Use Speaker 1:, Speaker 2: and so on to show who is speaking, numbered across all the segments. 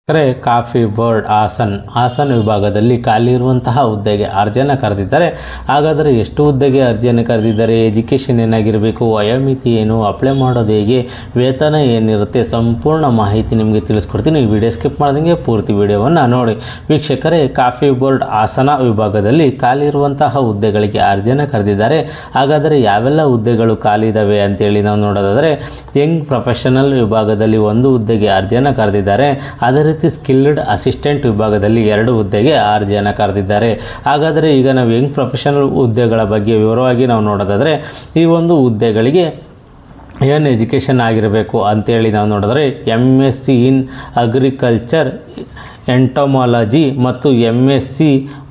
Speaker 1: Coffee board Hassan ವಿಭಾಗದಲ್ಲಿ ಖಾಲಿ ಇರುವಂತಹ ಹುದ್ದೆಗೆ ಅರ್ಜಿಯನ್ನು ಕರೆದಿದ್ದಾರೆ. ಹಾಗಾದರೆ ಎಷ್ಟು ಹುದ್ದೆಗೆ ಅರ್ಜಿಯನ್ನು ಕರೆದಿದ್ದಾರೆ, ಎಜುಕೇಷನ್ ಏನಾಗಿರಬೇಕು, ವಯೋಮಿತಿ ಏನು, ಅಪ್ಲೈ ಮಾಡೋದು ಹೇಗೆ, ವೇತನ ಏನಿರುತ್ತೆ, ಸಂಪೂರ್ಣ ಮಾಹಿತಿ ನಿಮಗೆ ತಿಳಿಸ್ಕೊಡ್ತೀನಿ. ಈ ವಿಡಿಯೋ ಸ್ಕಿಪ್ ಮಾಡ್ದಂಗೆ ಪೂರ್ತಿ ವಿಡಿಯೋವನ್ನು ನೋಡಿ. ವೀಕ್ಷಕರೇ, ಕಾಫಿ ಬೋರ್ಡ್ ಹಾಸನ ವಿಭಾಗದಲ್ಲಿ ಖಾಲಿ ಇರುವಂತಹ ಹುದ್ದೆಗಳಿಗೆ ಅರ್ಜಿಯನ್ನು ಕರೆದಿದ್ದಾರೆ. ಹಾಗಾದರೆ ಯಾವೆಲ್ಲ ಹುದ್ದೆಗಳು ಖಾಲಿ ಇದ್ದಾವೆ ಅಂತೇಳಿ ನಾವು ನೋಡೋದಾದರೆ, ಯಂಗ್ ಪ್ರೊಫೆಷನಲ್ ವಿಭಾಗದಲ್ಲಿ ಒಂದು ಹುದ್ದೆಗೆ ಅರ್ಜಿಯನ್ನು ಕರೆದಿದ್ದಾರೆ. ಅದೇ ರೀತಿ ಸ್ಕಿಲ್ಡ್ ಅಸಿಸ್ಟೆಂಟ್ ವಿಭಾಗದಲ್ಲಿ 2 ಹುದ್ದೆಗೆ ಅರ್ಜಿಯನ್ನು ಕರೆದಿದ್ದಾರೆ. ಹಾಗಾದರೆ ಈಗ ನಾವು ಯಂಗ್ ಪ್ರೊಫೆಷನಲ್ ಹುದ್ದೆಗಳ ಬಗ್ಗೆ ವಿವರವಾಗಿ ನಾವು ನೋಡೋದಾದರೆ, ಈ ಒಂದು ಹುದ್ದೆಗಳಿಗೆ ಏನು ಎಜುಕೇಷನ್ ಆಗಿರಬೇಕು ಅಂತೇಳಿ ನಾವು ನೋಡಿದ್ರೆ MSc ಇನ್ ಅಗ್ರಿಕಲ್ಚರ್ ಎಂಟೊಮಾಲಜಿ ಮತ್ತು MSc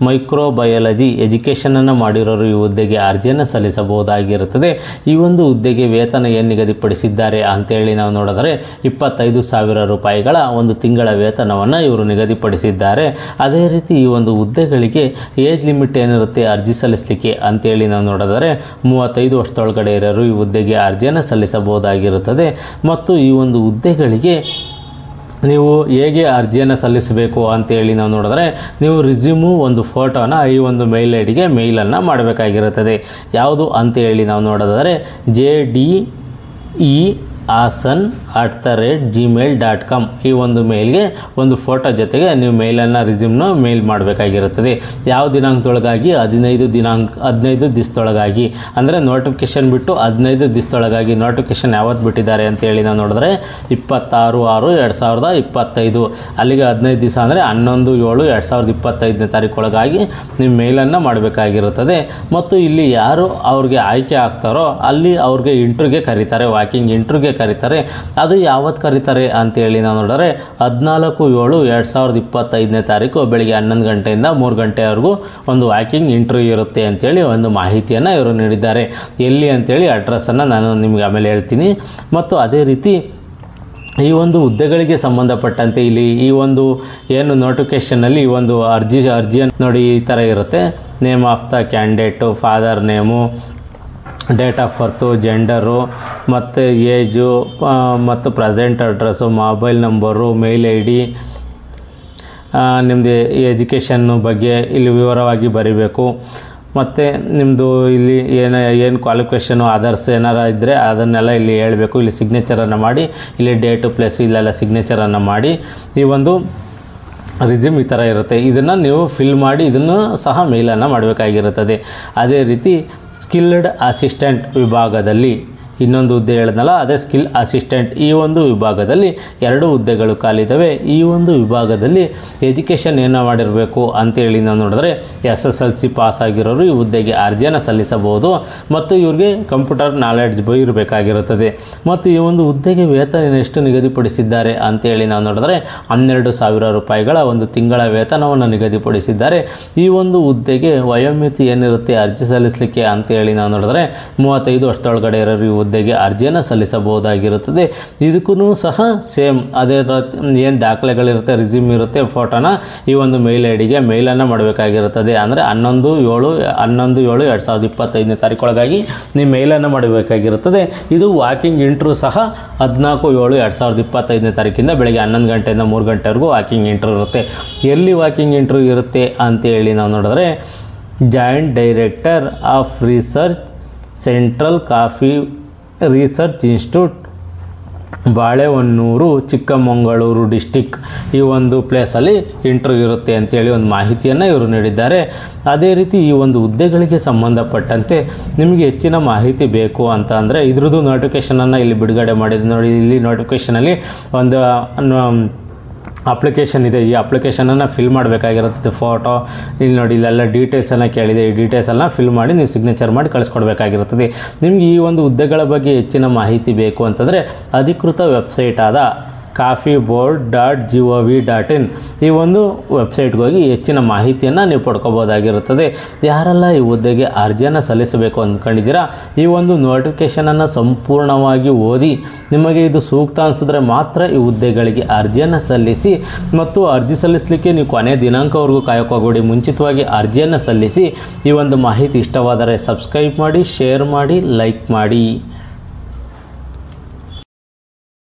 Speaker 1: ಮೈಕ್ರೋಬಯಾಲಜಿ ಎಜುಕೇಷನನ್ನು ಮಾಡಿರೋರು ಈ ಹುದ್ದೆಗೆ ಅರ್ಜಿಯನ್ನು ಸಲ್ಲಿಸಬಹುದಾಗಿರುತ್ತದೆ. ಈ ಒಂದು ಹುದ್ದೆಗೆ ವೇತನ ಏನು ನಿಗದಿಪಡಿಸಿದ್ದಾರೆ ಅಂತೇಳಿ ನಾವು ನೋಡಿದರೆ 25,000 ರೂಪಾಯಿಗಳ ಒಂದು ತಿಂಗಳ ವೇತನವನ್ನು ಇವರು ನಿಗದಿಪಡಿಸಿದ್ದಾರೆ. ಅದೇ ರೀತಿ ಈ ಒಂದು ಹುದ್ದೆಗಳಿಗೆ ಏಜ್ ಲಿಮಿಟ್ ಏನಿರುತ್ತೆ ಅರ್ಜಿ ಸಲ್ಲಿಸಲಿಕ್ಕೆ ಅಂತೇಳಿ ನಾವು ನೋಡಿದರೆ 35 ವರ್ಷದೊಳಗಡೆ ಇರೋರು ಈ ಹುದ್ದೆಗೆ ಅರ್ಜಿಯನ್ನು ಸಲ್ಲಿಸಬಹುದಾಗಿರುತ್ತದೆ. ಮತ್ತು ಈ ಒಂದು ಹುದ್ದೆಗಳಿಗೆ ನೀವು ಹೇಗೆ ಅರ್ಜಿಯನ್ನು ಸಲ್ಲಿಸಬೇಕು ಅಂತೇಳಿ ನಾವು ನೋಡಿದ್ರೆ, ನೀವು ರಿಸ್ಯೂಮು ಒಂದು ಫೋಟೋನ ಈ ಒಂದು ಮೇಲ್ ಐಡಿಗೆ ಮೇಲನ್ನು ಮಾಡಬೇಕಾಗಿರುತ್ತದೆ. ಯಾವುದು ಅಂತೇಳಿ ನಾವು ನೋಡೋದಾದರೆ jdehasan@gmail.com ಈ ಒಂದು ಮೇಲ್ಗೆ ಒಂದು ಫೋಟೋ ಜೊತೆಗೆ ನೀವು ಮೇಲನ್ನು ರಿಸ್ಯೂಮ್ನ ಮೇಲ್ ಮಾಡಬೇಕಾಗಿರುತ್ತದೆ. ಯಾವ ದಿನಾಂಕದೊಳಗಾಗಿ 15 ದಿವಸದೊಳಗಾಗಿ, ಅಂದರೆ ನೋಟಿಫಿಕೇಷನ್ ಬಿಟ್ಟು 15 ದಿವಸದೊಳಗಾಗಿ. ನೋಟಿಫಿಕೇಷನ್ ಯಾವತ್ತು ಬಿಟ್ಟಿದ್ದಾರೆ ಅಂತೇಳಿ ನಾವು ನೋಡಿದ್ರೆ 26/6/2025, ಅಲ್ಲಿಗೆ 15 ದಿವಸ ಅಂದರೆ 11/7/2025ನೇ ತಾರೀಕೊಳಗಾಗಿ ನೀವು ಮೇಲನ್ನು ಮಾಡಬೇಕಾಗಿರುತ್ತದೆ. ಮತ್ತು ಇಲ್ಲಿ ಯಾರು ಅವ್ರಿಗೆ ಆಯ್ಕೆ ಆಗ್ತಾರೋ ಅಲ್ಲಿ ಅವ್ರಿಗೆ ಇಂಟ್ರ್ಯೂಗೆ ಕರೀತಾರೆ, ವಾಕಿಂಗ್ ಇಂಟ್ರ್ಯೂಗೆ ಕರೀತಾರೆ. ಅದು ಯಾವತ್ತು ಕರೀತಾರೆ ಅಂತೇಳಿ ನಾವು ನೋಡಿದ್ರೆ 14/7/2025ನೇ ತಾರೀಕು ಬೆಳಿಗ್ಗೆ 11 ಗಂಟೆಯಿಂದ 3 ಗಂಟೆವರೆಗೂ ಒಂದು ವಾಕಿಂಗ್ ಇಂಟರ್ವ್ಯೂ ಇರುತ್ತೆ ಅಂತೇಳಿ ಒಂದು ಮಾಹಿತಿಯನ್ನು ಇವರು ನೀಡಿದ್ದಾರೆ. ಎಲ್ಲಿ ಅಂತೇಳಿ ಅಡ್ರೆಸ್ಸನ್ನು ನಾನು ನಿಮಗೆ ಆಮೇಲೆ ಹೇಳ್ತೀನಿ. ಮತ್ತು ಅದೇ ರೀತಿ ಈ ಒಂದು ಹುದ್ದೆಗಳಿಗೆ ಸಂಬಂಧಪಟ್ಟಂತೆ ಇಲ್ಲಿ ಈ ಒಂದು ಏನು ನೋಟಿಫಿಕೇಷನಲ್ಲಿ ಈ ಒಂದು ಅರ್ಜಿಯನ್ನು ನೋಡಿ ಈ ಥರ ಇರುತ್ತೆ. Name of the candidate, father name, date of birth, gender ಮತ್ತು ಏಜು ಮತ್ತು present address, mobile number, mail I D, ನಿಮ್ಮದು ಎಜುಕೇಷನ್ನು ಬಗ್ಗೆ ಇಲ್ಲಿ ವಿವರವಾಗಿ ಬರೀಬೇಕು. ಮತ್ತು ನಿಮ್ಮದು ಇಲ್ಲಿ ಏನು ಕ್ವಾಲಿಫಿಕೇಷನು ಅದರ್ಸ್ ಏನಾರು ಇದ್ದರೆ ಅದನ್ನೆಲ್ಲ ಇಲ್ಲಿ ಹೇಳಬೇಕು. ಇಲ್ಲಿ ಸಿಗ್ನೇಚರನ್ನು ಮಾಡಿ, ಇಲ್ಲಿ ಡೇಟು ಪ್ಲೇಸ್ ಇಲ್ಲೆಲ್ಲ ಸಿಗ್ನೇಚರನ್ನು ಮಾಡಿ ಈ ಒಂದು ರಿಸ್ಯೂಮ್ ಈ ಥರ ಇರುತ್ತೆ. ಇದನ್ನು ನೀವು ಫಿಲ್ ಮಾಡಿ ಇದನ್ನು ಸಹ ಮೇಲನ್ನು ಮಾಡಬೇಕಾಗಿರುತ್ತದೆ. ಅದೇ ರೀತಿ ಸ್ಕಿಲ್ಡ್ ಅಸಿಸ್ಟೆಂಟ್ ವಿಭಾಗದಲ್ಲಿ ಇನ್ನೊಂದು ಹುದ್ದೆ ಹೇಳಿದ್ನಲ್ಲ, ಅದೇ ಸ್ಕಿಲ್ ಅಸಿಸ್ಟೆಂಟ್. ಈ ಒಂದು ವಿಭಾಗದಲ್ಲಿ 2 ಹುದ್ದೆಗಳು ಖಾಲಿದ್ದಾವೆ. ಈ ಒಂದು ವಿಭಾಗದಲ್ಲಿ ಎಜುಕೇಷನ್ ಏನು ಮಾಡಿರಬೇಕು ಅಂತೇಳಿ ನಾವು ನೋಡಿದ್ರೆ SSLC ಪಾಸ್ ಆಗಿರೋರು ಈ ಹುದ್ದೆಗೆ ಅರ್ಜಿಯನ್ನು ಸಲ್ಲಿಸಬಹುದು. ಮತ್ತು ಇವ್ರಿಗೆ ಕಂಪ್ಯೂಟರ್ ನಾಲೆಡ್ಜ್ ಇರಬೇಕಾಗಿರುತ್ತದೆ. ಮತ್ತು ಈ ಒಂದು ಹುದ್ದೆಗೆ ವೇತನ ಎಷ್ಟು ನಿಗದಿಪಡಿಸಿದ್ದಾರೆ ಅಂತೇಳಿ ನಾವು ನೋಡಿದ್ರೆ 12,000 ರೂಪಾಯಿಗಳ ಒಂದು ತಿಂಗಳ ವೇತನವನ್ನು ನಿಗದಿಪಡಿಸಿದ್ದಾರೆ. ಈ ಒಂದು ಹುದ್ದೆಗೆ ವಯೋಮಿತಿ ಏನಿರುತ್ತೆ ಅರ್ಜಿ ಸಲ್ಲಿಸಲಿಕ್ಕೆ ಅಂತೇಳಿ ನಾವು ನೋಡಿದ್ರೆ 35 ವರ್ಷದೊಳಗಡೆ ಇರೋರು ಈ ಹುದ್ದೆಗೆ ಅರ್ಜಿಯನ್ನು ಸಲ್ಲಿಸಬಹುದಾಗಿರುತ್ತದೆ. ಇದಕ್ಕೂ ಸಹ ಸೇಮ್ ಅದೇ ಏನು ದಾಖಲೆಗಳಿರುತ್ತೆ, ರಿಸ್ಯೂಮ್ ಇರುತ್ತೆ, ಫೋಟೋನ ಈ ಒಂದು ಮೇಲ್ ಐಡಿಗೆ ಮೇಲನ್ನು ಮಾಡಬೇಕಾಗಿರುತ್ತದೆ. ಅಂದರೆ 11/7/2025ನೇ ತಾರೀಕೊಳಗಾಗಿ ನೀವು ಮೇಲನ್ನು ಮಾಡಬೇಕಾಗಿರುತ್ತದೆ. ಇದು ವಾಕಿಂಗ್ ಇಂಟ್ರ್ಯೂ ಸಹ 14/7/2025ನೇ ತಾರೀಕಿಂದ ಬೆಳಗ್ಗೆ 11 ಗಂಟೆಯಿಂದ 3 ಗಂಟೆವರೆಗೂ ವಾಕಿಂಗ್ ಇಂಟ್ರ್ಯೂ ಇರುತ್ತೆ. ಎಲ್ಲಿ ವಾಕಿಂಗ್ ಇಂಟ್ರ್ಯೂ ಇರುತ್ತೆ ಅಂತೇಳಿ ನಾವು ನೋಡಿದ್ರೆ joint director of research, central coffee research institute, Balehonnur, Chikkamagaluru district, ಈ ಒಂದು ಪ್ಲೇಸಲ್ಲಿ ಇಂಟರ್ವ್ಯೂ ಇರುತ್ತೆ ಅಂತೇಳಿ ಒಂದು ಮಾಹಿತಿಯನ್ನು ಇವರು ನೀಡಿದ್ದಾರೆ. ಅದೇ ರೀತಿ ಈ ಒಂದು ಹುದ್ದೆಗಳಿಗೆ ಸಂಬಂಧಪಟ್ಟಂತೆ ನಿಮಗೆ ಹೆಚ್ಚಿನ ಮಾಹಿತಿ ಬೇಕು ಅಂತ ಅಂದರೆ ಇದ್ರದ್ದು ನೋಟಿಫಿಕೇಷನನ್ನು ಇಲ್ಲಿ ಬಿಡುಗಡೆ ಮಾಡಿದ್ದು ನೋಡಿ. ಇಲ್ಲಿ ನೋಟಿಫಿಕೇಷನಲ್ಲಿ ಒಂದು ಅಪ್ಲಿಕೇಶನ್ ಇದೆ. ಈ ಅಪ್ಲಿಕೇಶನನ್ನು ಫಿಲ್ ಮಾಡಬೇಕಾಗಿರುತ್ತೆ. ಫೋಟೋ ಇಲ್ಲಿ ನೋಡಿ, ಇಲ್ಲೆಲ್ಲ ಡೀಟೇಲ್ಸನ್ನು ಕೇಳಿದೆ. ಈ ಡೀಟೇಲ್ಸನ್ನು ಫಿಲ್ ಮಾಡಿ ನೀವು ಸಿಗ್ನೇಚರ್ ಮಾಡಿ ಕಳಿಸ್ಕೊಡ್ಬೇಕಾಗಿರುತ್ತದೆ. ನಿಮಗೆ ಈ ಒಂದು ಹುದ್ದೆಗಳ ಬಗ್ಗೆ ಹೆಚ್ಚಿನ ಮಾಹಿತಿ ಬೇಕು ಅಂತಂದರೆ ಅಧಿಕೃತ ವೆಬ್ಸೈಟ್ ಆದ coffeeboard.gov.in ಈ ಒಂದು ವೆಬ್ಸೈಟ್ಗೆ ಹೋಗಿ ಹೆಚ್ಚಿನ ಮಾಹಿತಿಯನ್ನು ನೀವು ಪಡ್ಕೋಬೋದಾಗಿರುತ್ತದೆ. ಯಾರೆಲ್ಲ ಈ ಹುದ್ದೆಗೆ ಅರ್ಜಿಯನ್ನು ಸಲ್ಲಿಸಬೇಕು ಅಂದ್ಕೊಂಡಿದ್ದೀರಾ, ಈ ಒಂದು ನೋಟಿಫಿಕೇಷನನ್ನು ಸಂಪೂರ್ಣವಾಗಿ ಓದಿ ನಿಮಗೆ ಇದು ಸೂಕ್ತ ಅನಿಸಿದ್ರೆ ಮಾತ್ರ ಈ ಹುದ್ದೆಗಳಿಗೆ ಅರ್ಜಿಯನ್ನು ಸಲ್ಲಿಸಿ. ಮತ್ತು ಅರ್ಜಿ ಸಲ್ಲಿಸಲಿಕ್ಕೆ ನೀವು ಕೊನೆ ದಿನಾಂಕವರೆಗೂ ಕಾಯೋಕ್ಕೋಗಬೇಡಿ, ಮುಂಚಿತವಾಗಿ ಅರ್ಜಿಯನ್ನು ಸಲ್ಲಿಸಿ. ಈ ಒಂದು ಮಾಹಿತಿ ಇಷ್ಟವಾದರೆ ಸಬ್ಸ್ಕ್ರೈಬ್ ಮಾಡಿ, ಶೇರ್ ಮಾಡಿ, ಲೈಕ್ ಮಾಡಿ.